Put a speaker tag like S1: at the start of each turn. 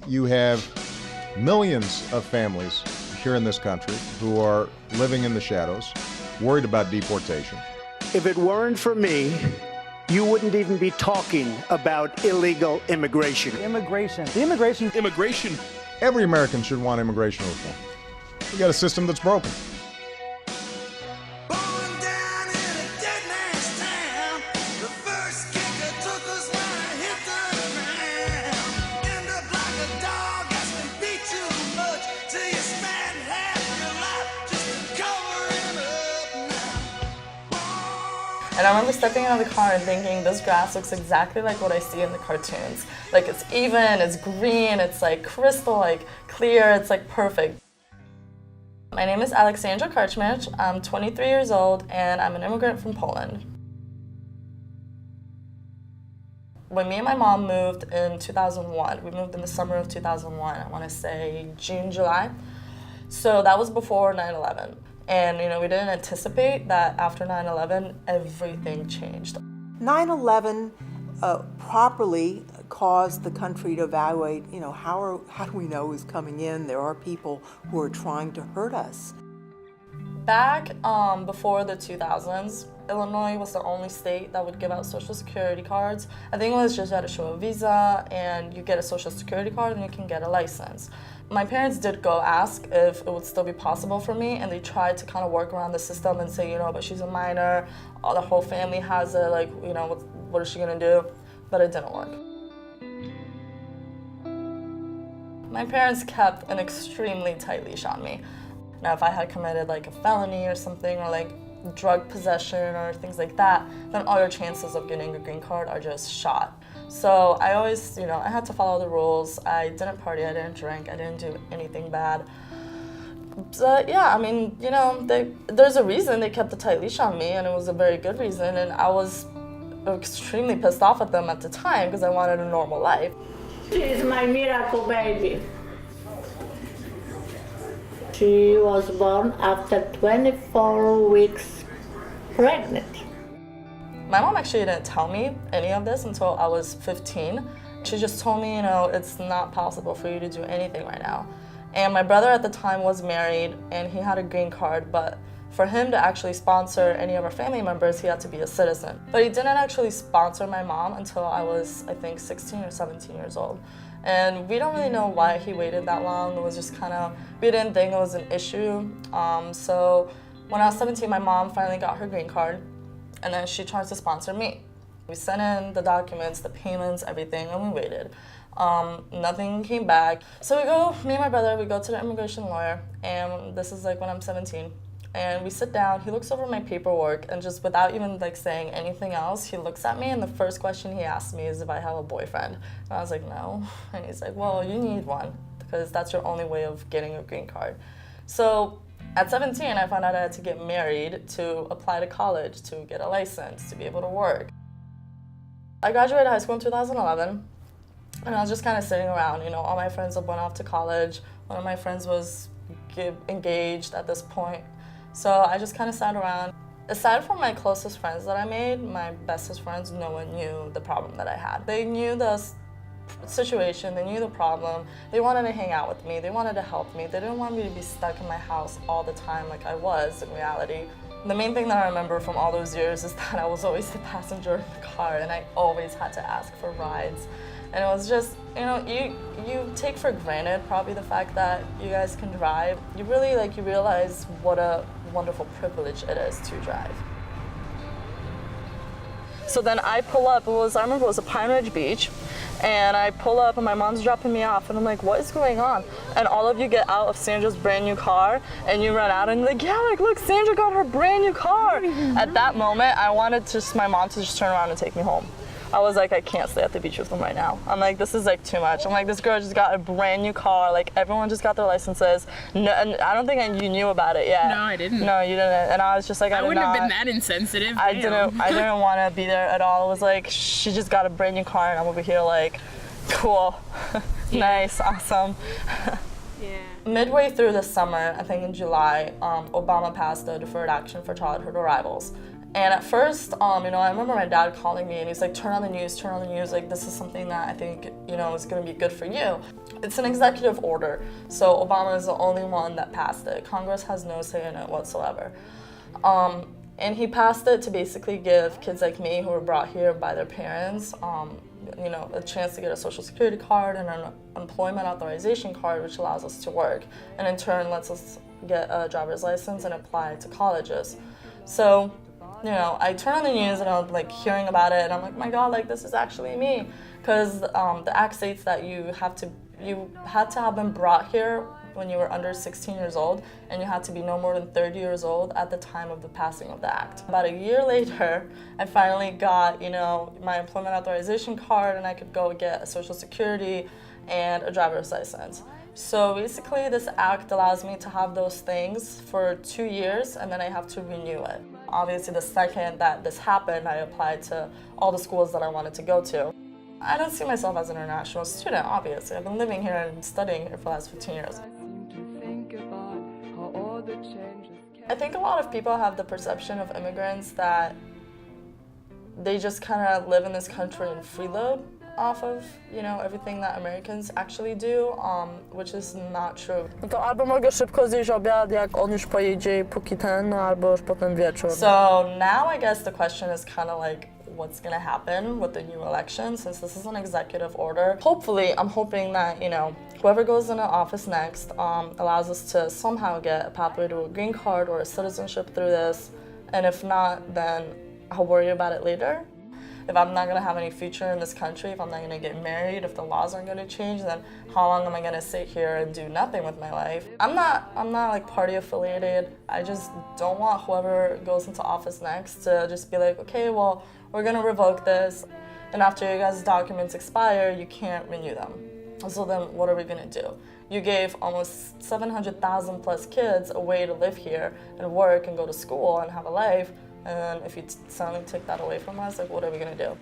S1: you have millions of families here in this country who are living in the shadows, worried about deportation.
S2: If it weren't for me, you wouldn't even be talking about illegal immigration.
S3: Immigration.
S1: Every American should want immigration reform. We got a system that's broken.
S4: And I remember stepping out of the car and thinking, this grass looks exactly like what I see in the cartoons. Like, it's even, it's green, it's like crystal, like clear, it's like perfect. My name is Aleks Karczmiarz. I'm 23 years old and I'm an immigrant from Poland. When me and my mom moved in 2001, we moved in the summer of 2001, I want to say June, July. So that was before 9/11. And we didn't anticipate that after 9/11, everything changed.
S5: 9/11 properly caused the country to evaluate, how do we know who's coming in? There are people who are trying to hurt us.
S4: Back before the 2000s, Illinois was the only state that would give out Social Security cards. I think it was just you had to show a visa and you get a Social Security card and you can get a license. My parents did go ask if it would still be possible for me, and they tried to kind of work around the system and say, but she's a minor, the whole family has it, like, what is she gonna do? But it didn't work. My parents kept an extremely tight leash on me. Now, if I had committed like a felony or something, or like drug possession or things like that, then all your chances of getting a green card are just shot. So I always, I had to follow the rules. I didn't party, I didn't drink, I didn't do anything bad. But yeah, there's a reason they kept a tight leash on me, and it was a very good reason, and I was extremely pissed off at them at the time because I wanted a normal life.
S6: She is my miracle baby. She was born after 24 weeks pregnant.
S4: My mom actually didn't tell me any of this until I was 15. She just told me, it's not possible for you to do anything right now. And my brother at the time was married and he had a green card, but for him to actually sponsor any of our family members, he had to be a citizen. But he didn't actually sponsor my mom until I was, I think, 16 or 17 years old. And we don't really know why he waited that long. It was just we didn't think it was an issue. So when I was 17, my mom finally got her green card. And then she tries to sponsor me. We sent in the documents, the payments, everything, and we waited. Nothing came back. So me and my brother, we go to the immigration lawyer, and this is like when I'm 17. And we sit down, he looks over my paperwork, and just without even saying anything else, he looks at me, and the first question he asks me is if I have a boyfriend. And I was like, no. And he's like, well, you need one, because that's your only way of getting a green card. So at 17, I found out I had to get married to apply to college, to get a license, to be able to work. I graduated high school in 2011, and I was just kind of sitting around. All my friends had went off to college. One of my friends was engaged at this point. So I just kind of sat around. Aside from my closest friends that I made, my bestest friends, no one knew the problem that I had. They knew the situation, they knew the problem, they wanted to hang out with me, they wanted to help me, they didn't want me to be stuck in my house all the time like I was in reality. The main thing that I remember from all those years is that I was always the passenger in the car and I always had to ask for rides. And it was just, you take for granted probably the fact that you guys can drive. You really you realize what a wonderful privilege it is to drive. So then I pull up, I remember it was a Pine Ridge Beach, and I pull up and my mom's dropping me off and I'm like, what is going on? And all of you get out of Sandra's brand new car and you run out and you're like, yeah, look, Sandra got her brand new car. At that moment, I wanted my mom to just turn around and take me home. I was like, I can't stay at the beach with them right now. I'm like, this is too much. I'm like, this girl just got a brand new car. Everyone just got their licenses. No, and I don't think you knew about it yet.
S7: No, I didn't.
S4: No, you didn't. And I was just like,
S7: I wouldn't have been that insensitive.
S4: I didn't want to be there at all. It was like, she just got a brand new car and I'm over here cool, nice, awesome.
S7: Yeah.
S4: Midway through the summer, I think in July, Obama passed the Deferred Action for Childhood Arrivals. And at first, I remember my dad calling me and he's like, turn on the news, like this is something that I think, is gonna be good for you. It's an executive order, so Obama is the only one that passed it. Congress has no say in it whatsoever. And he passed it to basically give kids like me who were brought here by their parents, a chance to get a social security card and an employment authorization card, which allows us to work, and in turn lets us get a driver's license and apply to colleges. So, I turn on the news and I'm like hearing about it and I'm like, my God, like this is actually me. Because the act states that you had to have been brought here when you were under 16 years old, and you had to be no more than 30 years old at the time of the passing of the act. About a year later, I finally got, my employment authorization card, and I could go get a social security and a driver's license. So basically, this act allows me to have those things for 2 years, and then I have to renew it. Obviously, the second that this happened, I applied to all the schools that I wanted to go to. I don't see myself as an international student, obviously. I've been living here and studying here for the last 15 years. I think a lot of people have the perception of immigrants that they just kind of live in this country and freeload off of, everything that Americans actually do, which is not true.
S3: No to albo mogę szybko zjeść obiad, jak on już pojedzie, póki ten, albo już potem wieczór.
S4: So now I guess the question is kind of like, what's going to happen with the new election, since this is an executive order. Hopefully, I'm hoping that, whoever goes into office next allows us to somehow get a pathway to a green card or a citizenship through this. And if not, then I'll worry about it later. If I'm not going to have any future in this country, if I'm not going to get married, if the laws aren't going to change, then how long am I going to sit here and do nothing with my life? I'm not like party affiliated. I just don't want whoever goes into office next to just be like, okay, well, we're going to revoke this, and after your guys' documents expire, you can't renew them. So then what are we going to do? You gave almost 700,000 plus kids a way to live here and work and go to school and have a life. And if you suddenly take that away from us, like, what are we going to do?